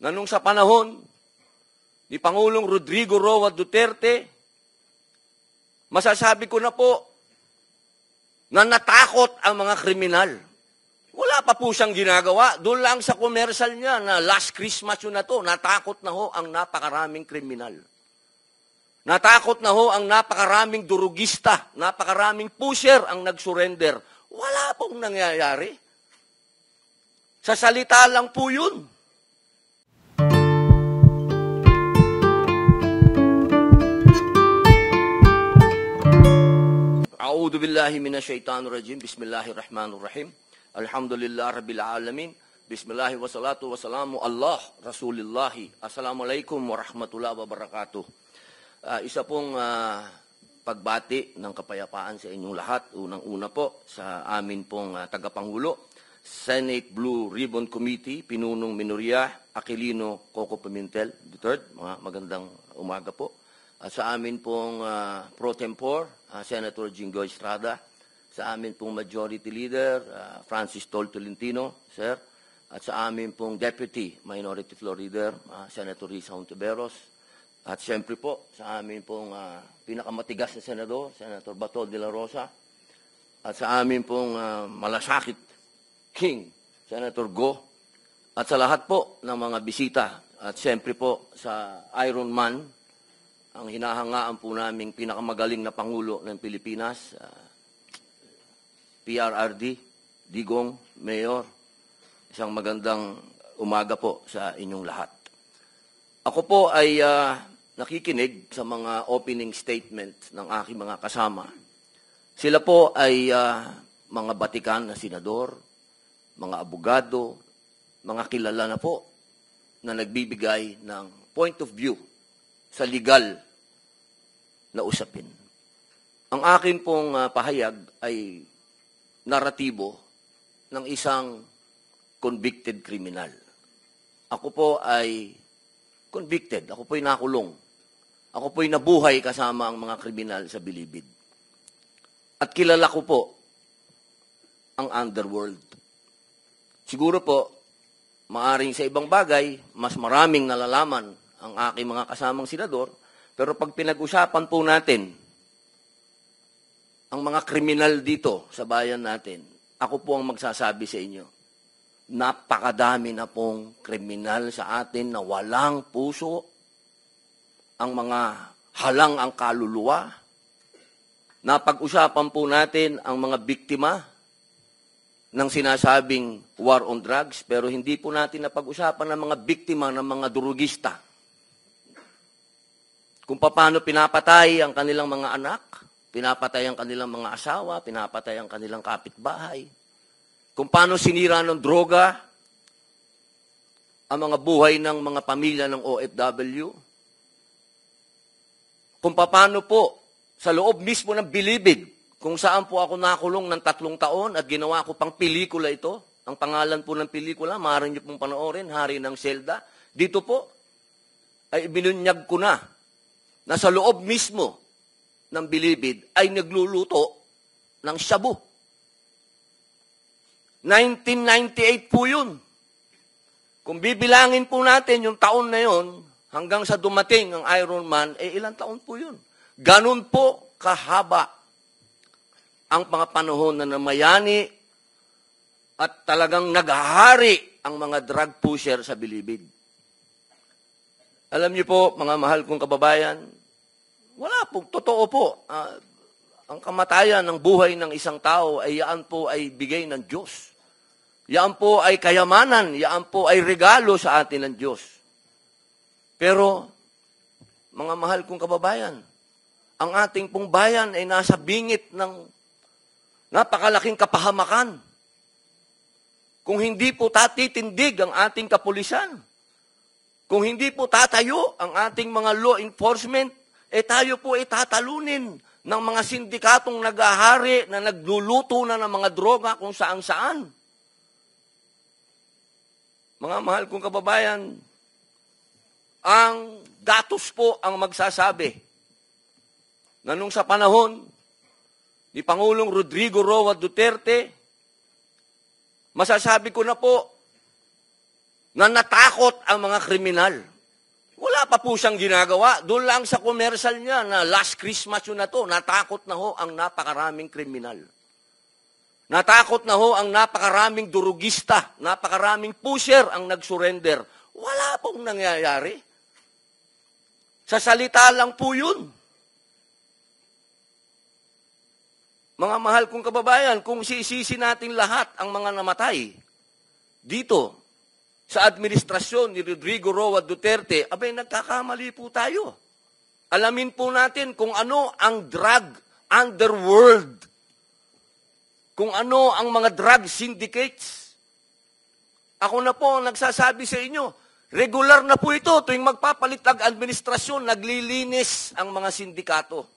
na nung sa panahon ni Pangulong Rodrigo Roa Duterte, masasabi ko na po na natakot ang mga kriminal. Wala pa po siyang ginagawa. Doon lang sa commercial niya na last Christmas yun na to, natakot na ho ang napakaraming kriminal. Natakot na ho ang napakaraming durugista, napakaraming pusher ang nag-surrender. Wala pong nangyayari. Sa salita lang po yun. A'udhu billahi minasyaitanir rajim. Bismillahirrahmanirrahim. Alhamdulillah rabbil alamin. Bismillahi wassalatu wassalamu Allah Rasulillahi. Assalamualaikum warahmatullahi wabarakatuh. Isa pong pagbati ng kapayapaan sa inyong lahat. Unang-una po sa amin pong tagapangulo, Senate Blue Ribbon Committee, Pinunong Minoria Aquilino Coco Pimentel III. Mga magandang umaga po. Sa amin pong pro tempore, Senator Jinggoy Estrada. Sa amin pong Majority Leader, Francis Tol Tolentino, Sir. At sa amin pong Deputy Minority Floor Leader, Senator Risa Hontiveros. At siyempre po, sa amin pong pinakamatigas na senador, Senator Bato de la Rosa. At sa amin pong malasakit King, Senator Go. At sa lahat po ng mga bisita. At siyempre po sa Iron Man, ang hinahangaan po naming pinakamagaling na Pangulo ng Pilipinas, PRRD, Digong, Mayor, isang magandang umaga po sa inyong lahat. Ako po ay nakikinig sa mga opening statement ng aking mga kasama. Sila po ay mga batikan na senador, mga abogado, mga kilala na po na nagbibigay ng point of view sa legal na usapin. Ang akin pong pahayag ay naratibo ng isang convicted criminal. Ako po ay convicted. Ako po ay nakulong. Ako po ay nabuhay kasama ang mga kriminal sa Bilibid. At kilala ko po ang underworld. Siguro po, maaring sa ibang bagay, mas maraming nalalaman ang aking mga kasamang senador, pero pag pinag-usapan po natin ang mga kriminal dito sa bayan natin, ako po ang magsasabi sa inyo, napakadami na pong kriminal sa atin na walang puso, ang mga halang ang kaluluwa. Napag-usapan po natin ang mga biktima ng sinasabing war on drugs, pero hindi po natin napag-usapan ang mga biktima ng mga durugista. Kung paano pinapatay ang kanilang mga anak, pinapatay ang kanilang mga asawa, pinapatay ang kanilang kapitbahay. Kung paano sinira ng droga ang mga buhay ng mga pamilya ng OFW. Kung paano po sa loob mismo ng Bilibid, kung saan po ako nakulong ng 3 taon at ginawa ko pang pelikula ito. Ang pangalan po ng pelikula, maaari niyo pong panoorin, Hari ng Selda. Dito po ay ibinunyag ko na sa loob mismo ng Bilibid ay nagluluto ng shabu. 1998 po yun. Kung bibilangin po natin yung taon na yun, hanggang sa dumating ang Iron Man, ilang taon po yun. Ganun po kahaba ang mga panahon na namayani at talagang naghahari ang mga drug pusher sa Bilibid. Alam niyo po, mga mahal kong kababayan, wala po, totoo po. Ang kamatayan ng buhay ng isang tao ay yaan po ay bigay ng Diyos. Yaan po ay kayamanan, yaan po ay regalo sa atin ng Diyos. Pero, mga mahal kong kababayan, ang ating pong bayan ay nasa bingit ng napakalaking kapahamakan. Kung hindi po tatitindig ang ating kapulisan, kung hindi po tatayo ang ating mga law enforcement, tayo po tatalunin ng mga sindikatong naghahari na nagluluto na ng mga droga kung saan-saan. Mga mahal kong kababayan, ang datos po ang magsasabi na nung sa panahon ni Pangulong Rodrigo Roa Duterte, masasabi ko na po na natakot ang mga kriminal. Wala pa po siyang ginagawa. Doon lang sa commercial niya na last Christmas yun na to, natakot na ho ang napakaraming kriminal. Natakot na ho ang napakaraming durugista, napakaraming pusher ang nag-surrender. Wala pong nangyayari. Sa salita lang po yun. Mga mahal kong kababayan, kung sisisi natin lahat ang mga namatay dito, sa administrasyon ni Rodrigo Roa Duterte, abay nagkakamali po tayo. Alamin po natin kung ano ang drug underworld, kung ano ang mga drug syndicates. Ako na po ang nagsasabi sa inyo, regular na po ito, tuwing magpapalit ang administrasyon, naglilinis ang mga sindikato.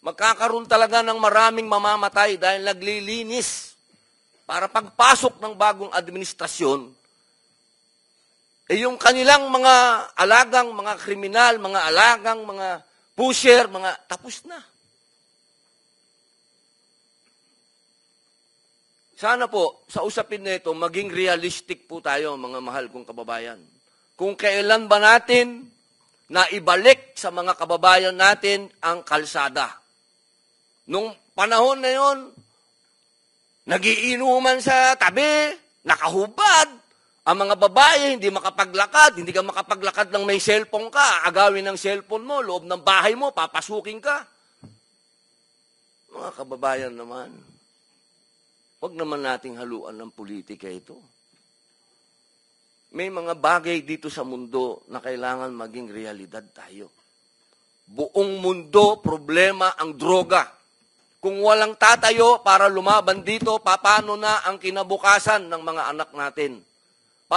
Magkakaroon talaga ng maraming mamamatay dahil naglilinis. Para pagpasok ng bagong administrasyon, yung kanilang mga alagang, mga kriminal, mga alagang, mga pusher, mga tapos na. Sana po, sa usapin na ito, maging realistic po tayo, mga mahal kong kababayan. Kung kailan ba natin na ibalik sa mga kababayan natin ang kalsada. Nung panahon na yon, nagiinuman sa tabi, nakahubad, ang mga babae, hindi makapaglakad, hindi ka makapaglakad ng may cellphone ka, agawin ng cellphone mo, loob ng bahay mo, papasukin ka. Mga kababayan naman, huwag naman nating haluan ng politika ito. May mga bagay dito sa mundo na kailangan maging realidad tayo. Buong mundo, problema ang droga. Kung walang tatayo para lumaban dito, paano na ang kinabukasan ng mga anak natin?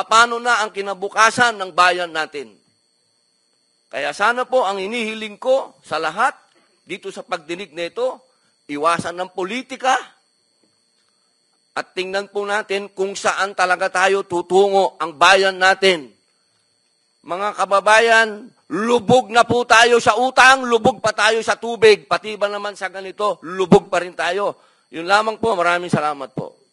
Paano na ang kinabukasan ng bayan natin? Kaya sana po ang inihiling ko sa lahat dito sa pagdinig nito, iwasan ng politika at tingnan po natin kung saan talaga tayo tutungo ang bayan natin. Mga kababayan, lubog na po tayo sa utang, lubog pa tayo sa tubig, pati ba naman sa ganito, lubog pa rin tayo. Yun lamang po, maraming salamat po.